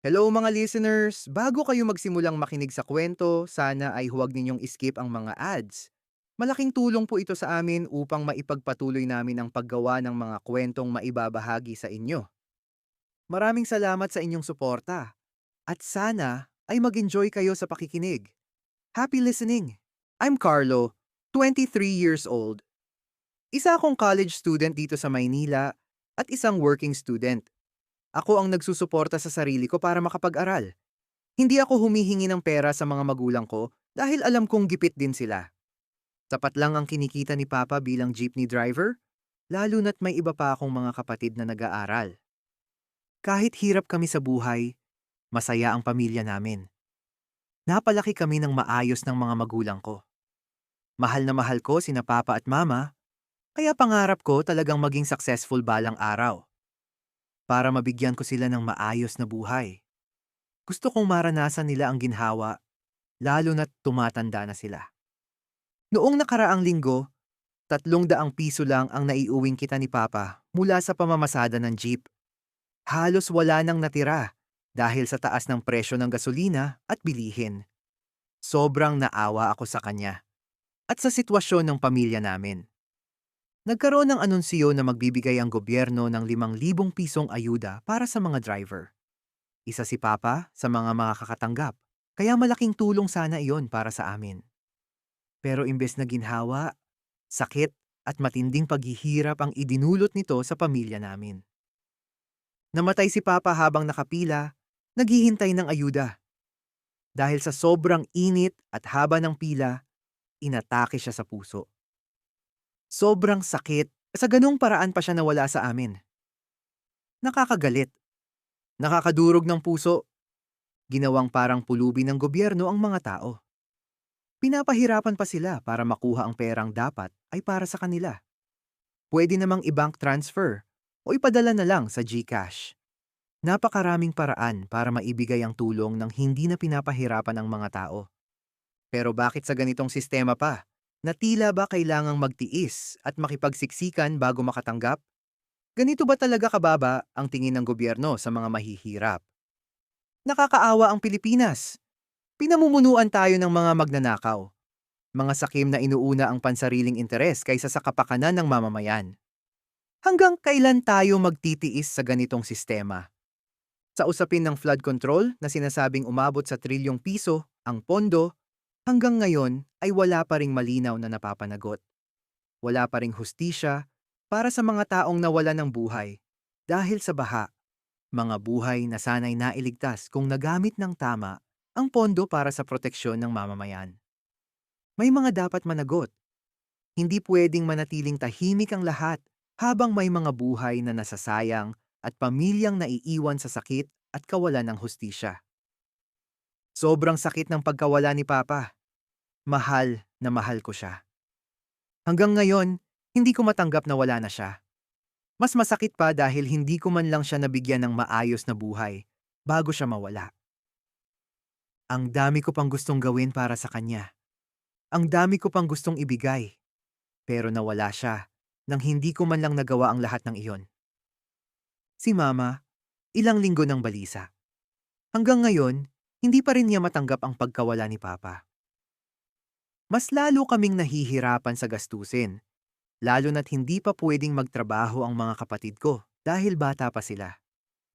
Hello mga listeners! Bago kayo magsimulang makinig sa kwento, sana ay huwag ninyong skip ang mga ads. Malaking tulong po ito sa amin upang maipagpatuloy namin ang paggawa ng mga kwentong maibabahagi sa inyo. Maraming salamat sa inyong suporta. At sana ay mag-enjoy kayo sa pakikinig. Happy listening! I'm Carlo, 23 years old. Isa akong college student dito sa Maynila at isang working student. Ako ang nagsusuporta sa sarili ko para makapag-aral. Hindi ako humihingi ng pera sa mga magulang ko dahil alam kong gipit din sila. Sapat lang ang kinikita ni Papa bilang jeepney driver, lalo na't may iba pa akong mga kapatid na nag-aaral. Kahit hirap kami sa buhay, masaya ang pamilya namin. Napalaki kami ng maayos ng mga magulang ko. Mahal na mahal ko sina Papa at Mama, kaya pangarap ko talagang maging successful balang araw. Para mabigyan ko sila ng maayos na buhay. Gusto kong maranasan nila ang ginhawa, lalo na't tumatanda na sila. Noong nakaraang linggo, 300 piso lang ang naiuwing kita ni Papa mula sa pamamasada ng jeep. Halos wala nang natira dahil sa taas ng presyo ng gasolina at bilihin. Sobrang naawa ako sa kanya at sa sitwasyon ng pamilya namin. Nagkaroon ng anunsyo na magbibigay ang gobyerno ng 5,000 pisong ayuda para sa mga driver. Isa si Papa sa mga makakatanggap, kaya malaking tulong sana iyon para sa amin. Pero imbes na ginhawa, sakit at matinding paghihirap ang idinulot nito sa pamilya namin. Namatay si Papa habang nakapila, naghihintay ng ayuda. Dahil sa sobrang init at haba ng pila, inatake siya sa puso. Sobrang sakit, sa ganung paraan pa siya nawala sa amin. Nakakagalit, nakakadurog ng puso, ginawang parang pulubi ng gobyerno ang mga tao. Pinapahirapan pa sila para makuha ang perang dapat ay para sa kanila. Pwede namang i-bank transfer o ipadala na lang sa GCash. Napakaraming paraan para maibigay ang tulong ng hindi na pinapahirapan ang mga tao. Pero bakit sa ganitong sistema pa? Na tila ba kailangang magtiis at makipagsiksikan bago makatanggap? Ganito ba talaga kababa ang tingin ng gobyerno sa mga mahihirap? Nakakaawa ang Pilipinas. Pinamumunuan tayo ng mga magnanakaw. Mga sakim na inuuna ang pansariling interes kaysa sa kapakanan ng mamamayan. Hanggang kailan tayo magtitiis sa ganitong sistema? Sa usapin ng flood control na sinasabing umabot sa trilyong piso ang pondo, hanggang ngayon ay wala pa ring malinaw na napapanagot. Wala pa ring hustisya para sa mga taong nawala ng buhay dahil sa baha. Mga buhay na sanay nailigtas kung nagamit ng tama ang pondo para sa proteksyon ng mamamayan. May mga dapat managot. Hindi pwedeng manatiling tahimik ang lahat habang may mga buhay na nasasayang at pamilyang naiiwan sa sakit at kawalan ng hustisya. Sobrang sakit ng pagkawala ni Papa. Mahal na mahal ko siya. Hanggang ngayon, hindi ko matanggap na wala na siya. Mas masakit pa dahil hindi ko man lang siya nabigyan ng maayos na buhay bago siya mawala. Ang dami ko pang gustong gawin para sa kanya. Ang dami ko pang gustong ibigay. Pero nawala siya nang hindi ko man lang nagawa ang lahat ng iyon. Si Mama, ilang linggo ng balisa. Hanggang ngayon, hindi pa rin niya matanggap ang pagkawala ni Papa. Mas lalo kaming nahihirapan sa gastusin, lalo na't hindi pa pwedeng magtrabaho ang mga kapatid ko dahil bata pa sila.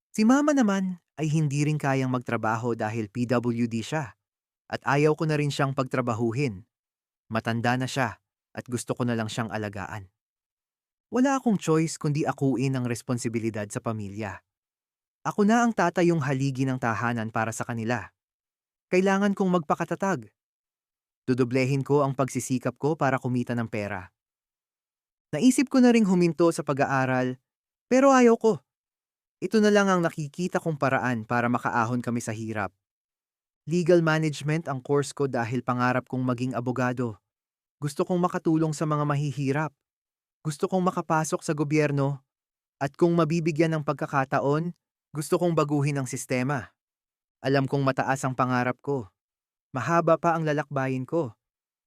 Si Mama naman ay hindi rin kayang magtrabaho dahil PWD siya at ayaw ko na rin siyang pagtrabahuhin. Matanda na siya at gusto ko na lang siyang alagaan. Wala akong choice kundi akuin ang responsibilidad sa pamilya. Ako na ang tatayong haligi ng tahanan para sa kanila. Kailangan kong magpakatatag. Dudoblehin ko ang pagsisikap ko para kumita ng pera. Naisip ko na ring huminto sa pag-aaral, pero ayaw ko. Ito na lang ang nakikita kong paraan para makaahon kami sa hirap. Legal management ang course ko dahil pangarap kong maging abogado. Gusto kong makatulong sa mga mahihirap. Gusto kong makapasok sa gobyerno. At kung mabibigyan ng pagkakataon, gusto kong baguhin ang sistema. Alam kong mataas ang pangarap ko. Mahaba pa ang lalakbayin ko.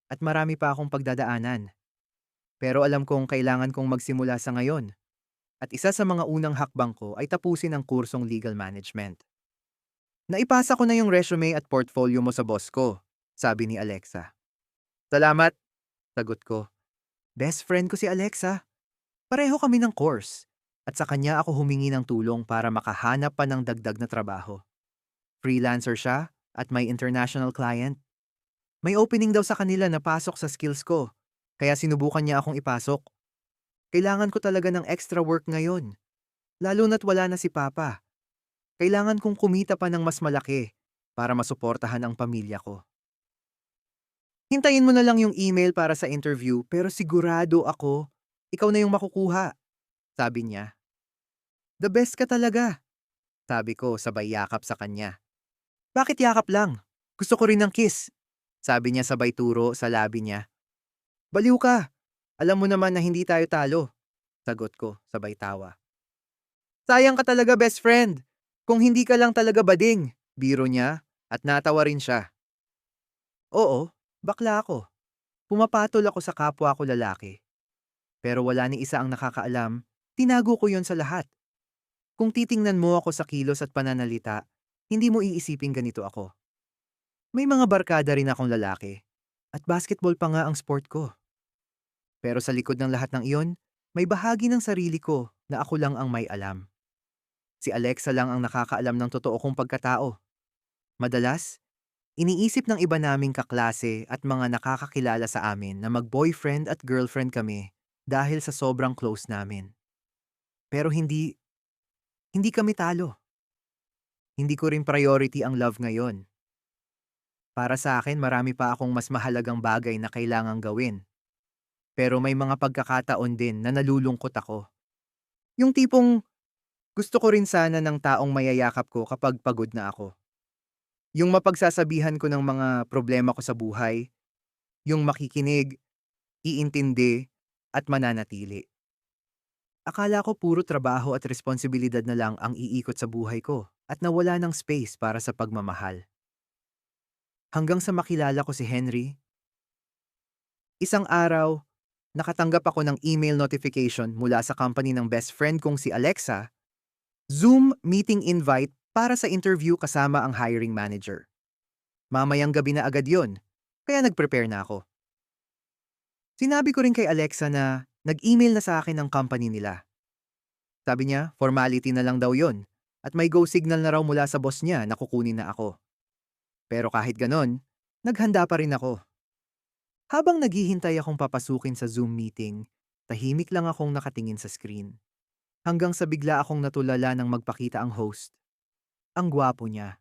At marami pa akong pagdadaanan. Pero alam kong kailangan kong magsimula sa ngayon. At isa sa mga unang hakbang ko ay tapusin ang kursong legal management. Naipasa ko na yung resume at portfolio mo sa boss ko, sabi ni Alexa. Salamat, sagot ko. Best friend ko si Alexa. Pareho kami ng course. At sa kanya ako humingi ng tulong para makahanap pa ng dagdag na trabaho. Freelancer siya at may international client. May opening daw sa kanila na pasok sa skills ko. Kaya sinubukan niya akong ipasok. Kailangan ko talaga ng extra work ngayon. Lalo na't wala na si Papa. Kailangan kong kumita pa ng mas malaki para masuportahan ang pamilya ko. Hintayin mo na lang yung email para sa interview pero sigurado ako, ikaw na yung makukuha, sabi niya. The best ka talaga, sabi ko sabay yakap sa kanya. Bakit yakap lang? Gusto ko rin ng kiss, sabi niya sabay turo sa labi niya. Baliw ka, alam mo naman na hindi tayo talo, sagot ko sabay tawa. Sayang ka talaga best friend, kung hindi ka lang talaga bading, biro niya at natawa rin siya. Oo, bakla ako. Pumapatol ako sa kapwa ko lalaki. Pero wala ni isa ang nakakaalam, tinago ko yon sa lahat. Kung titingnan mo ako sa kilos at pananalita, hindi mo iisipin ganito ako. May mga barkada rin akong lalaki. At basketball pa nga ang sport ko. Pero sa likod ng lahat ng iyon, may bahagi ng sarili ko na ako lang ang may alam. Si Alexa lang ang nakakaalam ng totoo kong pagkatao. Madalas, iniisip ng iba naming kaklase at mga nakakakilala sa amin na mag-boyfriend at girlfriend kami dahil sa sobrang close namin. Pero hindi kami talo. Hindi ko rin priority ang love ngayon. Para sa akin, marami pa akong mas mahalagang bagay na kailangang gawin. Pero may mga pagkakataon din na nalulungkot ako. Yung tipong gusto ko rin sana ng taong mayayakap ko kapag pagod na ako. Yung mapagsasabihan ko ng mga problema ko sa buhay, yung makikinig, iintindi, at mananatili. Akala ko puro trabaho at responsibilidad na lang ang iikot sa buhay ko at nawala ng space para sa pagmamahal. Hanggang sa makilala ko si Henry, isang araw, nakatanggap ako ng email notification mula sa company ng best friend kong si Alexa, Zoom meeting invite para sa interview kasama ang hiring manager. Mamayang gabi na agad yon, kaya nag-prepare na ako. Sinabi ko rin kay Alexa na nag-email na sa akin ang company nila. Sabi niya, formality na lang daw yon, at may go signal na raw mula sa boss niya na kukunin na ako. Pero kahit ganon, naghanda pa rin ako. Habang naghihintay akong papasukin sa Zoom meeting, tahimik lang akong nakatingin sa screen. Hanggang sa bigla akong natulala nang magpakita ang host. Ang gwapo niya.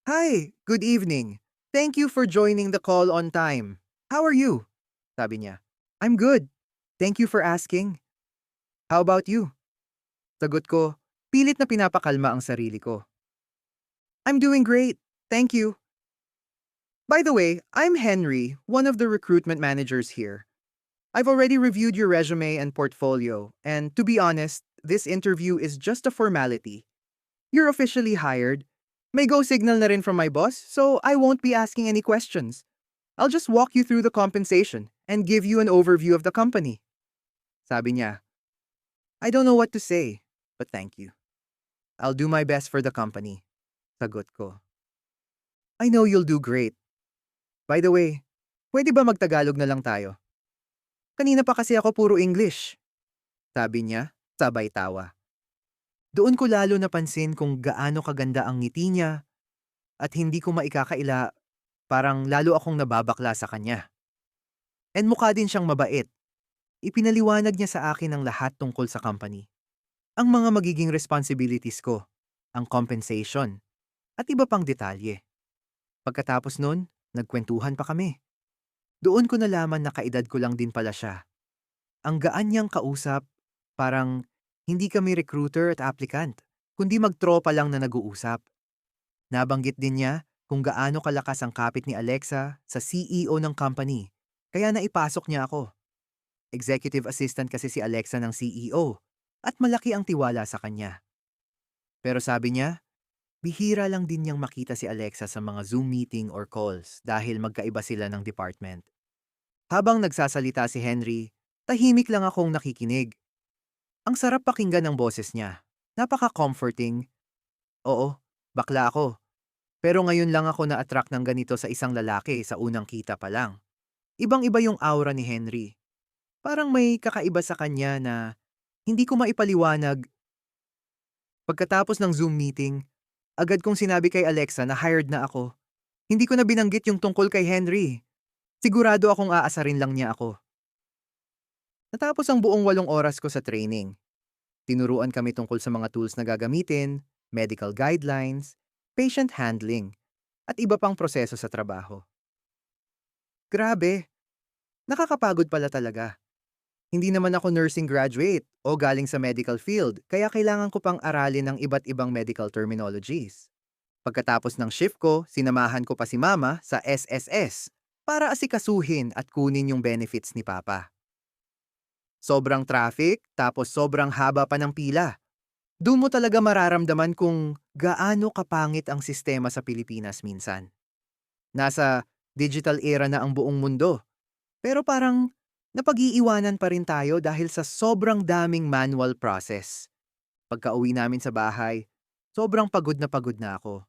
Hi, good evening. Thank you for joining the call on time. How are you? Sabi niya. I'm good. Thank you for asking. How about you? Sagot ko, pilit na pinapakalma ang sarili ko. I'm doing great. Thank you. By the way, I'm Henry, one of the recruitment managers here. I've already reviewed your resume and portfolio, and to be honest, this interview is just a formality. You're officially hired. May go signal na rin from my boss, so I won't be asking any questions. I'll just walk you through the compensation and give you an overview of the company. Sabi niya, I don't know what to say, but thank you. I'll do my best for the company. Sagot ko. I know you'll do great. By the way, pwede ba magtagalog na lang tayo? Kanina pa kasi ako puro English. Sabi niya, sabay tawa. Doon ko lalo napansin kung gaano kaganda ang ngiti niya at hindi ko maikakaila, parang lalo akong nababakla sa kanya. And mukha din siyang mabait. Ipinaliwanag niya sa akin ang lahat tungkol sa company. Ang mga magiging responsibilities ko, ang compensation, at iba pang detalye. Pagkatapos nun, nagkwentuhan pa kami. Doon ko nalaman na kaedad ko lang din pala siya. Ang gaan niyang kausap, parang hindi kami recruiter at applicant, kundi magtropa lang na nag-uusap. Nabanggit din niya kung gaano kalakas ang kapit ni Alexa sa CEO ng company, kaya naipasok niya ako. Executive assistant kasi si Alexa ng CEO, at malaki ang tiwala sa kanya. Pero sabi niya, bihira lang din niyang makita si Alexa sa mga Zoom meeting or calls dahil magkaiba sila ng department. Habang nagsasalita si Henry, tahimik lang akong nakikinig. Ang sarap pakinggan ng boses niya. Napaka-comforting. Oo, Bakla ako. Pero ngayon lang ako na-attract ng ganito sa isang lalaki sa unang kita pa lang. Ibang-iba yung aura ni Henry. Parang may kakaiba sa kanya na hindi ko maipaliwanag. Pagkatapos ng Zoom meeting, agad kong sinabi kay Alexa na hired na ako. Hindi ko na binanggit yung tungkol kay Henry. Sigurado akong aasarin lang niya ako. Natapos ang buong 8 oras ko sa training. Tinuruan kami tungkol sa mga tools na gagamitin, medical guidelines, patient handling, at iba pang proseso sa trabaho. Grabe, nakakapagod pala talaga. Hindi naman ako nursing graduate o galing sa medical field, kaya kailangan ko pang aralin ng iba't ibang medical terminologies. Pagkatapos ng shift ko, sinamahan ko pa si Mama sa SSS para asikasuhin at kunin yung benefits ni Papa. Sobrang traffic, tapos sobrang haba pa ng pila. Doon mo talaga mararamdaman kung gaano kapangit ang sistema sa Pilipinas minsan. Nasa digital era na ang buong mundo, pero parang napag-iiwanan pa rin tayo dahil sa sobrang daming manual process. Pagka-uwi namin sa bahay, sobrang pagod na ako.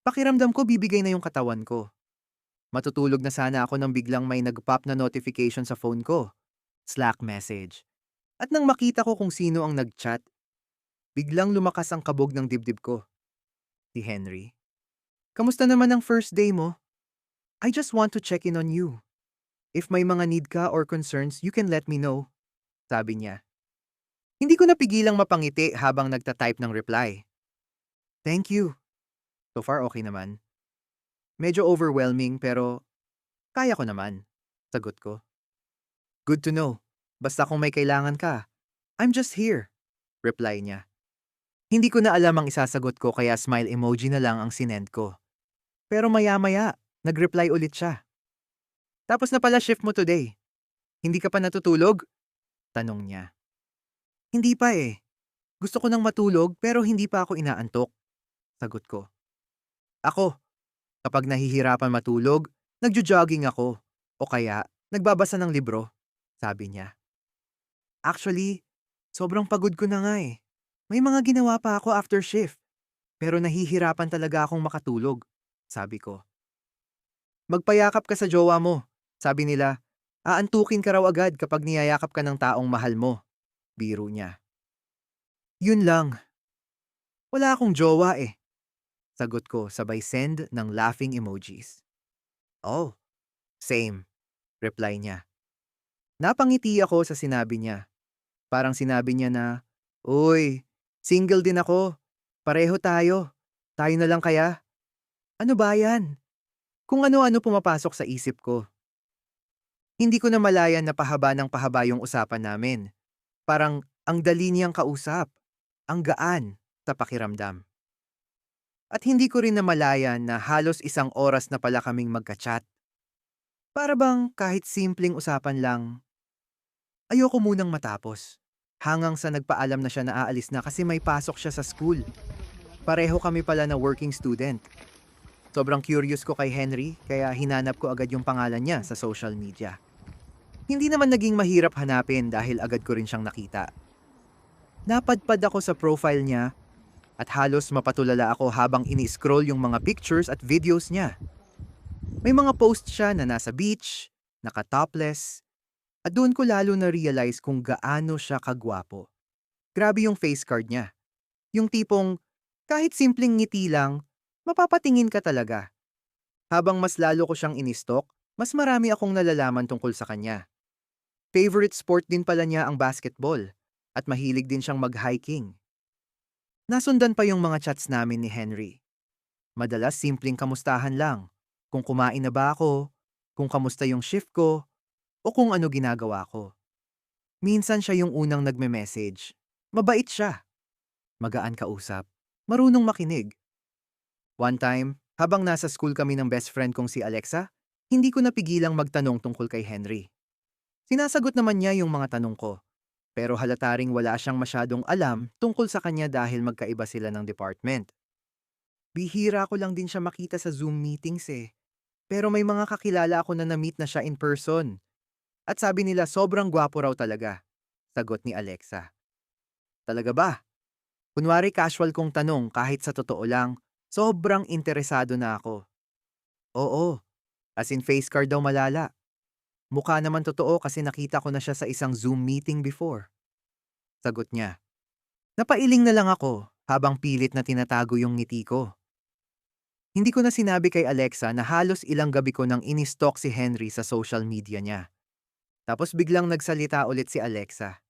Pakiramdam ko bibigay na yung katawan ko. Matutulog na sana ako nang biglang may nag-pop na notification sa phone ko. Slack message. At nang makita ko kung sino ang nag-chat, biglang lumakas ang kabog ng dibdib ko. Si Henry. Kamusta naman ang first day mo? I just want to check in on you. If may mga need ka or concerns, you can let me know. Sabi niya. Hindi ko napigilang mapangiti habang nagta-type ng reply. Thank you. So far okay naman. Medyo overwhelming pero kaya ko naman. Sagot ko. Good to know. Basta kung may kailangan ka. I'm just here. Reply niya. Hindi ko na alam ang isasagot ko kaya smile emoji na lang ang sinend ko. Pero maya-maya, nag-reply ulit siya. Tapos na pala shift mo today. Hindi ka pa natutulog? Tanong niya. Hindi pa eh. Gusto ko nang matulog pero hindi pa ako inaantok. Sagot ko. Ako, kapag nahihirapan matulog, nagjo-jogging ako. O kaya, nagbabasa ng libro. Sabi niya. Actually, sobrang pagod ko na nga eh. May mga ginawa pa ako after shift. Pero nahihirapan talaga akong makatulog. Sabi ko. Magpayakap ka sa jowa mo. Sabi nila, aantukin ka raw agad kapag niyayakap ka ng taong mahal mo. Biro niya. Yun lang. Wala akong jowa eh. Sagot ko sabay send ng laughing emojis. Oh, same. Reply niya. Napangiti ako sa sinabi niya. Parang sinabi niya na, uy, single din ako. Pareho tayo. Tayo na lang kaya? Ano ba yan? Kung ano-ano pumapasok sa isip ko. Hindi ko na malayan na pahaba ng pahaba yung usapan namin. Parang ang dali niyang kausap. Ang gaan sa pakiramdam. At hindi ko rin namalayan na halos 1 oras na pala kaming magka-chat. Para bang kahit simpleng usapan lang, ayoko munang matapos. Hanggang sa nagpaalam na siya na aalis na kasi may pasok siya sa school. Pareho kami pala na working student. Sobrang curious ko kay Henry kaya hinanap ko agad yung pangalan niya sa social media. Hindi naman naging mahirap hanapin dahil agad ko rin siyang nakita. Napadpad ako sa profile niya at halos mapatulala ako habang ini-scroll yung mga pictures at videos niya. May mga post siya na nasa beach, naka-topless, at doon ko lalo na-realize kung gaano siya kagwapo. Grabe yung face card niya. Yung tipong kahit simpleng ngiti lang, mapapatingin ka talaga. Habang mas lalo ko siyang in-stalk, mas marami akong nalalaman tungkol sa kanya. Favorite sport din pala niya ang basketball at mahilig din siyang mag-hiking. Nasundan pa yung mga chats namin ni Henry. Madalas simpleng kamustahan lang. Kung kumain na ba ako, kung kamusta yung shift ko, o kung ano ginagawa ko. Minsan siya yung unang nagme-message. Mabait siya. Magaan kausap. Marunong makinig. One time, habang nasa school kami ng best friend kong si Alexa, hindi ko napigilang magtanong tungkol kay Henry. Sinasagot naman niya yung mga tanong ko. Pero halata ring wala siyang masyadong alam tungkol sa kanya dahil magkaiba sila ng department. Bihira ko lang din siya makita sa Zoom meetings eh. Pero may mga kakilala ako na na-meet na siya in person. At sabi nila sobrang gwapo raw talaga. Sagot ni Alexa. Talaga ba? Kunwari casual kong tanong kahit sa totoo lang, sobrang interesado na ako. Oo, as in face card daw malala. Mukha naman totoo kasi nakita ko na siya sa isang Zoom meeting before. Sagot niya. Napailing na lang ako habang pilit na tinatago yung ngiti ko. Hindi ko na sinabi kay Alexa na halos ilang gabi ko nang inistalk si Henry sa social media niya. Tapos biglang nagsalita ulit si Alexa.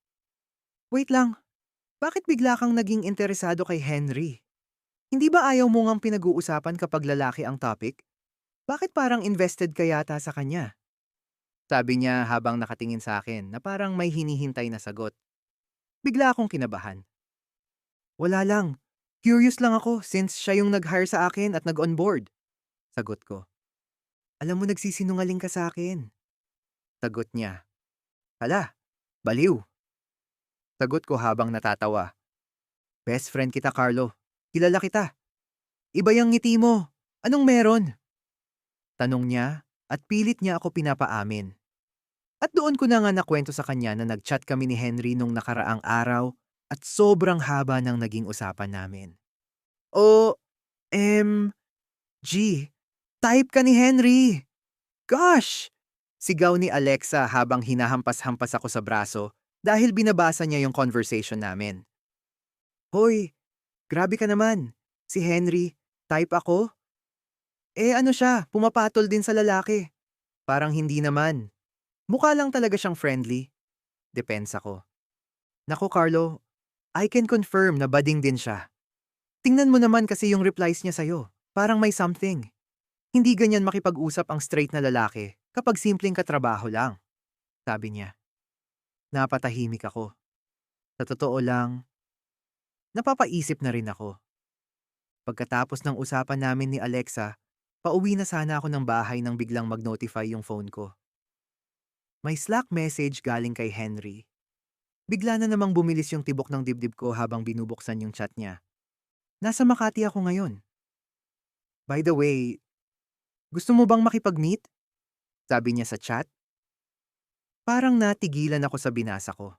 Wait lang, bakit bigla kang naging interesado kay Henry? Hindi ba ayaw mo ngang pinag-uusapan kapag lalaki ang topic? Bakit parang invested ka yata sa kanya? Sabi niya habang nakatingin sa akin na parang may hinihintay na sagot. Bigla akong kinabahan. Wala lang. Curious lang ako since siya yung nag-hire sa akin at nag-onboard. Sagot ko. Alam mo nagsisinungaling ka sa akin. Sagot niya. Hala, baliw. Sagot ko habang natatawa. Best friend kita, Carlo. Kilala kita. Iba yung ngiti mo. Anong meron? Tanong niya at pilit niya ako pinapaamin. At doon ko na nga nakwento sa kanya na nag-chat kami ni Henry nung nakaraang araw at sobrang haba ng naging usapan namin. O-M-G, type ka ni Henry! Gosh! Sigaw ni Alexa habang hinahampas-hampas ako sa braso dahil binabasa niya yung conversation namin. Hoy, grabe ka naman. Si Henry, type ako? Ano siya, pumapatol din sa lalaki. Parang hindi naman. Mukha lang talaga siyang friendly. Depensa ko. Nako Carlo, I can confirm na bading din siya. Tingnan mo naman kasi yung replies niya sa'yo. Parang may something. Hindi ganyan makipag-usap ang straight na lalaki kapag simpleng katrabaho lang. Sabi niya. Napatahimik ako. Sa totoo lang, napapaisip na rin ako. Pagkatapos ng usapan namin ni Alexa, pauwi na sana ako ng bahay nang biglang mag-notify yung phone ko. May Slack message galing kay Henry. Bigla na namang bumilis yung tibok ng dibdib ko habang binubuksan yung chat niya. Nasa Makati ako ngayon. By the way, gusto mo bang makipag-meet? Sabi niya sa chat. Parang natigilan ako sa binasa ko.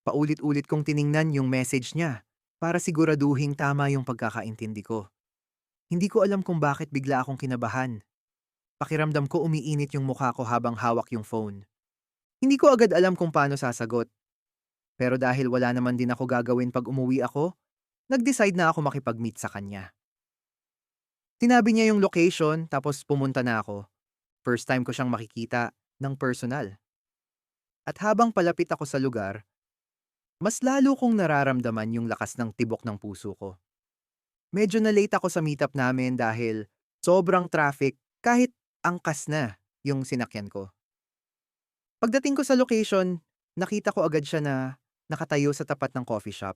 Paulit-ulit kong tiningnan yung message niya para siguraduhing tama yung pagkakaintindi ko. Hindi ko alam kung bakit bigla akong kinabahan. Pakiramdam ko umiinit yung mukha ko habang hawak yung phone. Hindi ko agad alam kung paano sasagot. Pero dahil wala naman din ako gagawin pag umuwi ako, nag-decide na ako makipag-meet sa kanya. Sinabi niya yung location tapos pumunta na ako. First time ko siyang makikita ng personal. At habang palapit ako sa lugar, mas lalo kong nararamdaman yung lakas ng tibok ng puso ko. Medyo na-late ako sa meetup namin dahil sobrang traffic kahit angkas na yung sinakyan ko. Pagdating ko sa location, nakita ko agad siya na nakatayo sa tapat ng coffee shop.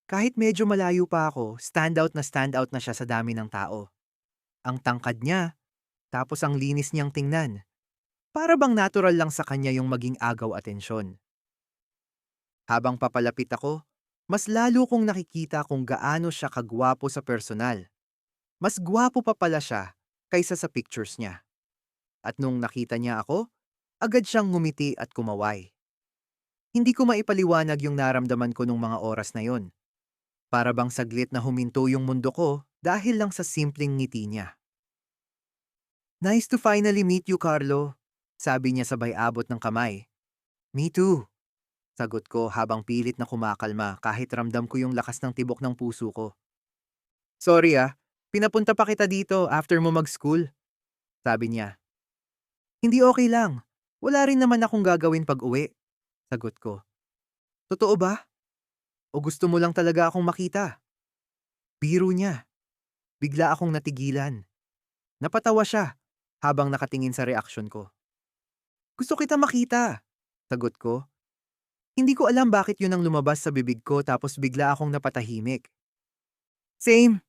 Kahit medyo malayo pa ako, stand out na siya sa dami ng tao. Ang tangkad niya, tapos ang linis niyang tingnan. Para bang natural lang sa kanya yung maging agaw atensyon. Habang papalapit ako, mas lalo kong nakikita kung gaano siya kagwapo sa personal. Mas gwapo pa pala siya kaysa sa pictures niya. At nung nakita niya ako, agad siyang ngumiti at kumaway. Hindi ko maipaliwanag yung naramdaman ko nung mga oras na yon. Para bang saglit na huminto yung mundo ko dahil lang sa simpleng ngiti niya. Nice to finally meet you, Carlo. Sabi niya sabay abot ng kamay. Me too. Sagot ko habang pilit na kumakalma kahit ramdam ko yung lakas ng tibok ng puso ko. Sorry pinapunta pa kita dito after mo mag-school. Sabi niya. Hindi okay lang. Wala rin naman akong gagawin pag-uwi. Sagot ko. Totoo ba? O gusto mo lang talaga akong makita? Biro niya. Bigla akong natigilan. Napatawa siya habang nakatingin sa reaksyon ko. Gusto kita makita. Sagot ko. Hindi ko alam bakit yun ang lumabas sa bibig ko tapos bigla akong napatahimik. Same.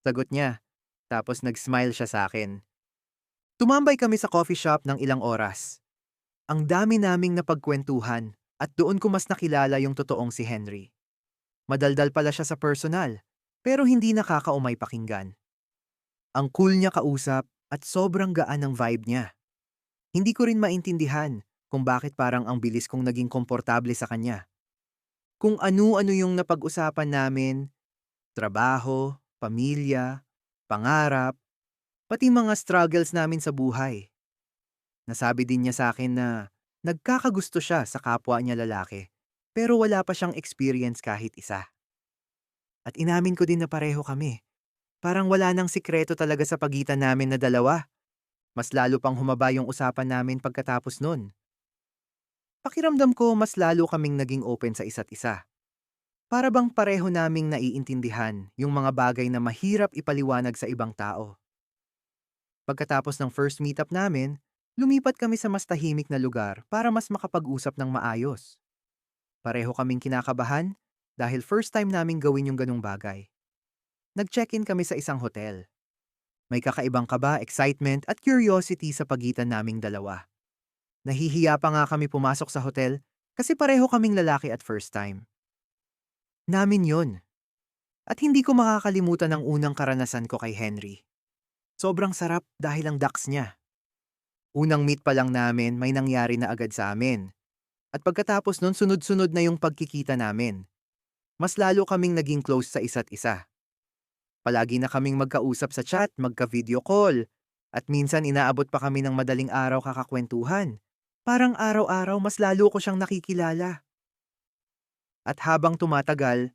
Sagot niya. Tapos nag-smile siya sa akin. Tumambay kami sa coffee shop ng ilang oras. Ang dami naming napagkwentuhan at doon ko mas nakilala yung totoong si Henry. Madaldal pala siya sa personal, pero hindi nakakaumay pakinggan. Ang cool niya kausap at sobrang gaan ng vibe niya. Hindi ko rin maintindihan kung bakit parang ang bilis kong naging komportable sa kanya. Kung ano-ano yung napag-usapan namin, trabaho, pamilya, pangarap, pati mga struggles namin sa buhay. Nasabi din niya sa akin na nagkakagusto siya sa kapwa niya lalaki, pero wala pa siyang experience kahit isa. At inamin ko din na pareho kami. Parang wala nang sikreto talaga sa pagitan namin na dalawa. Mas lalo pang humaba yung usapan namin pagkatapos nun. Pakiramdam ko mas lalo kaming naging open sa isa't isa. Para bang pareho naming naiintindihan yung mga bagay na mahirap ipaliwanag sa ibang tao. Pagkatapos ng first meetup namin, lumipat kami sa mas tahimik na lugar para mas makapag-usap ng maayos. Pareho kaming kinakabahan dahil first time naming gawin yung ganung bagay. Nag-check-in kami sa isang hotel. May kakaibang kaba, excitement at curiosity sa pagitan naming dalawa. Nahihiya pa nga kami pumasok sa hotel kasi pareho kaming lalaki at first time. Namin yon. At hindi ko makakalimutan ang unang karanasan ko kay Henry. Sobrang sarap dahil ang dax niya. Unang meet pa lang namin may nangyari na agad sa amin. At pagkatapos nun sunod-sunod na yung pagkikita namin. Mas lalo kaming naging close sa isa't isa. Palagi na kaming magkausap sa chat, magka-video call. At minsan inaabot pa kami ng madaling araw kakakwentuhan. Parang araw-araw mas lalo ko siyang nakikilala. At habang tumatagal,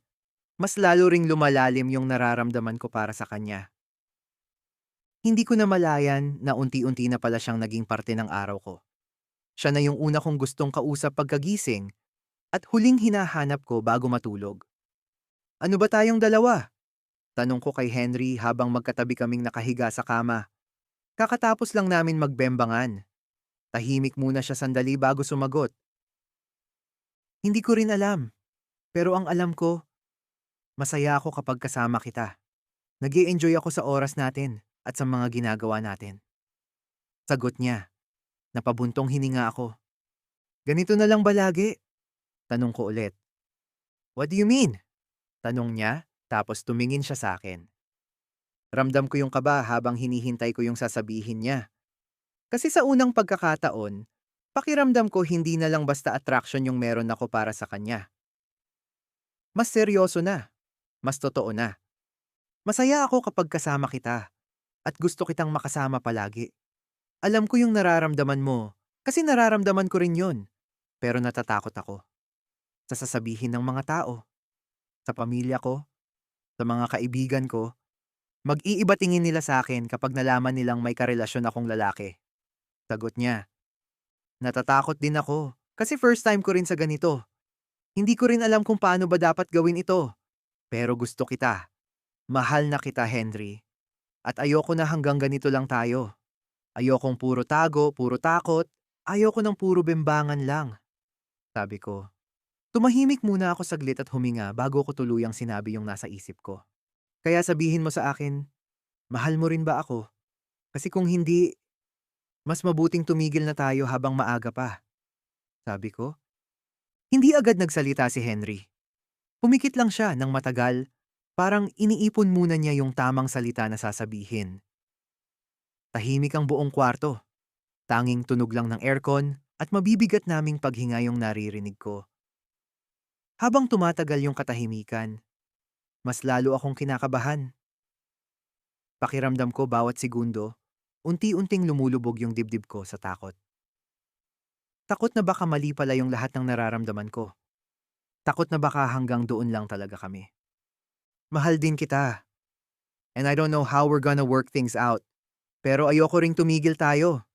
mas lalo ring lumalalim yung nararamdaman ko para sa kanya. Hindi ko namalayan na unti-unti na pala siyang naging parte ng araw ko. Siya na yung una kong gustong kausap pagkagising at huling hinahanap ko bago matulog. Ano ba tayong dalawa? Tanong ko kay Henry habang magkatabi kaming nakahiga sa kama. Kakatapos lang namin magbembangan. Tahimik muna siya sandali bago sumagot. Hindi ko rin alam. Pero ang alam ko, masaya ako kapag kasama kita. Nag-i-enjoy ako sa oras natin at sa mga ginagawa natin. Sagot niya. Napabuntong hininga ako. Ganito na lang ba lagi? Tanong ko ulit. What do you mean? Tanong niya, tapos tumingin siya sa akin. Ramdam ko yung kaba habang hinihintay ko yung sasabihin niya. Kasi sa unang pagkakataon, pakiramdam ko hindi na lang basta attraction yung meron ako para sa kanya. Mas seryoso na, mas totoo na. Masaya ako kapag kasama kita at gusto kitang makasama palagi. Alam ko yung nararamdaman mo kasi nararamdaman ko rin yun. Pero natatakot ako sa sasabihin ng mga tao, sa pamilya ko, sa mga kaibigan ko. Mag-iiba tingin nila sa akin kapag nalaman nilang may karelasyon akong lalaki. Sagot niya. Natatakot din ako kasi first time ko rin sa ganito. Hindi ko rin alam kung paano ba dapat gawin ito. Pero gusto kita. Mahal na kita, Henry. At ayoko na hanggang ganito lang tayo. Ayokong puro tago, puro takot. Ayoko ng puro bembangan lang. Sabi ko. Tumahimik muna ako saglit at huminga bago ko tuluyang sinabi yung nasa isip ko. Kaya sabihin mo sa akin, mahal mo rin ba ako? Kasi kung hindi, mas mabuting tumigil na tayo habang maaga pa. Sabi ko. Hindi agad nagsalita si Henry. Pumikit lang siya ng matagal, parang iniipon muna niya yung tamang salita na sasabihin. Tahimik ang buong kwarto. Tanging tunog lang ng aircon at mabibigat naming paghinga yung naririnig ko. Habang tumatagal yung katahimikan, mas lalo akong kinakabahan. Pakiramdam ko bawat segundo, unti-unting lumulubog yung dibdib ko sa takot. Takot na baka mali pala yung lahat ng nararamdaman ko. Takot na baka hanggang doon lang talaga kami. Mahal din kita. And I don't know how we're gonna work things out. Pero ayoko ring tumigil tayo.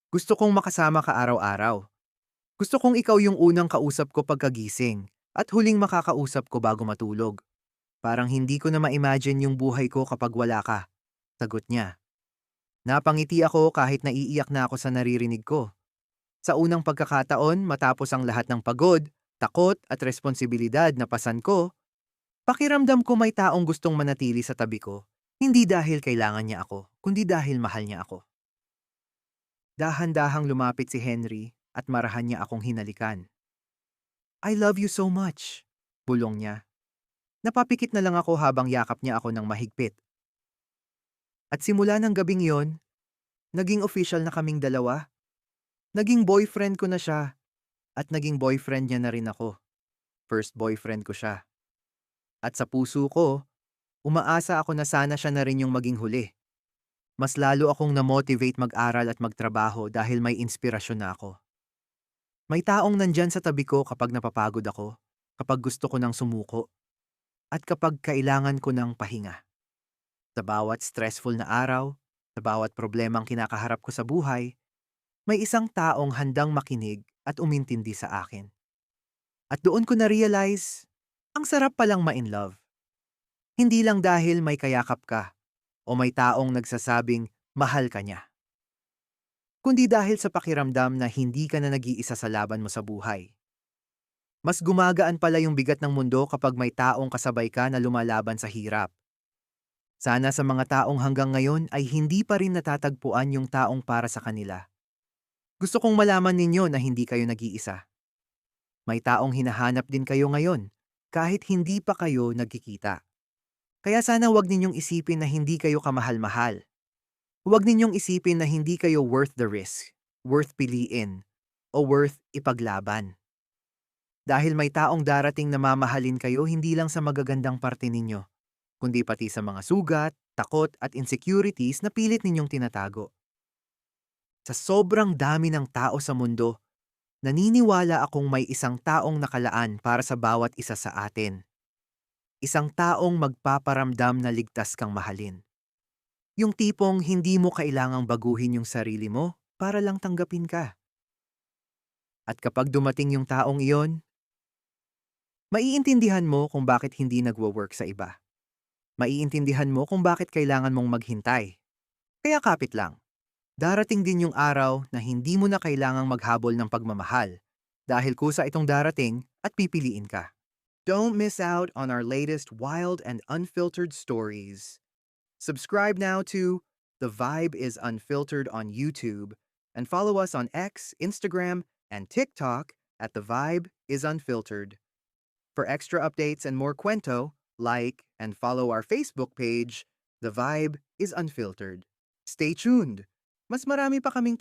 Gusto kong makasama ka araw-araw. Gusto kong ikaw yung unang kausap ko pagkagising at huling makakausap ko bago matulog. Parang hindi ko na ma-imagine yung buhay ko kapag wala ka. Sagot niya. Napangiti ako kahit naiiyak na ako sa naririnig ko. Sa unang pagkakataon, matapos ang lahat ng pagod, takot at responsibilidad na pasan ko, pakiramdam ko may taong gustong manatili sa tabi ko. Hindi dahil kailangan niya ako, kundi dahil mahal niya ako. Dahan-dahang lumapit si Henry at marahan niya akong hinalikan. I love you so much, bulong niya. Napapikit na lang ako habang yakap niya ako ng mahigpit. At simula ng gabing yon, naging official na kaming dalawa. Naging boyfriend ko na siya at naging boyfriend niya na rin ako. first boyfriend ko siya. At sa puso ko, umaasa ako na sana siya na rin yung maging huli. Mas lalo akong na-motivate mag-aral at magtrabaho dahil may inspirasyon na ako. May taong nandyan sa tabi ko kapag napapagod ako, kapag gusto ko ng sumuko, at kapag kailangan ko ng pahinga. Sa bawat stressful na araw, sa bawat problemang kinakaharap ko sa buhay, may isang taong handang makinig at umintindi sa akin. At doon ko na-realize, ang sarap palang ma-in love. Hindi lang dahil may kayakap ka o may taong nagsasabing mahal ka niya, kundi dahil sa pakiramdam na hindi ka na nag-iisa sa laban mo sa buhay. Mas gumagaan pala yung bigat ng mundo kapag may taong kasabay ka na lumalaban sa hirap. Sana sa mga taong hanggang ngayon ay hindi pa rin natatagpuan yung taong para sa kanila. Gusto kong malaman ninyo na hindi kayo nag-iisa. May taong hinahanap din kayo ngayon, kahit hindi pa kayo nagkikita. Kaya sana wag ninyong isipin na hindi kayo kamahal-mahal. Huwag ninyong isipin na hindi kayo worth the risk, worth piliin, o worth ipaglaban. Dahil may taong darating na mamahalin kayo hindi lang sa magagandang parte ninyo, kundi pati sa mga sugat, takot at insecurities na pilit ninyong tinatago. Sa sobrang dami ng tao sa mundo, naniniwala akong may isang taong nakalaan para sa bawat isa sa atin. Isang taong magpaparamdam na ligtas kang mahalin. Yung tipong hindi mo kailangang baguhin yung sarili mo para lang tanggapin ka. At kapag dumating yung taong iyon, maiintindihan mo kung bakit hindi nagwo-work sa iba. Maiintindihan mo kung bakit kailangan mong maghintay. Kaya kapit lang. Darating din yung araw na hindi mo na kailangang maghabol ng pagmamahal dahil kusa itong darating at pipiliin ka. Don't miss out on our latest wild and unfiltered stories. Subscribe now to The Vibe is Unfiltered on YouTube and follow us on X, Instagram, and TikTok at The Vibe is Unfiltered. For extra updates and more kwento, like and follow our Facebook page, The Vibe is Unfiltered. Stay tuned! Mas marami pa kaming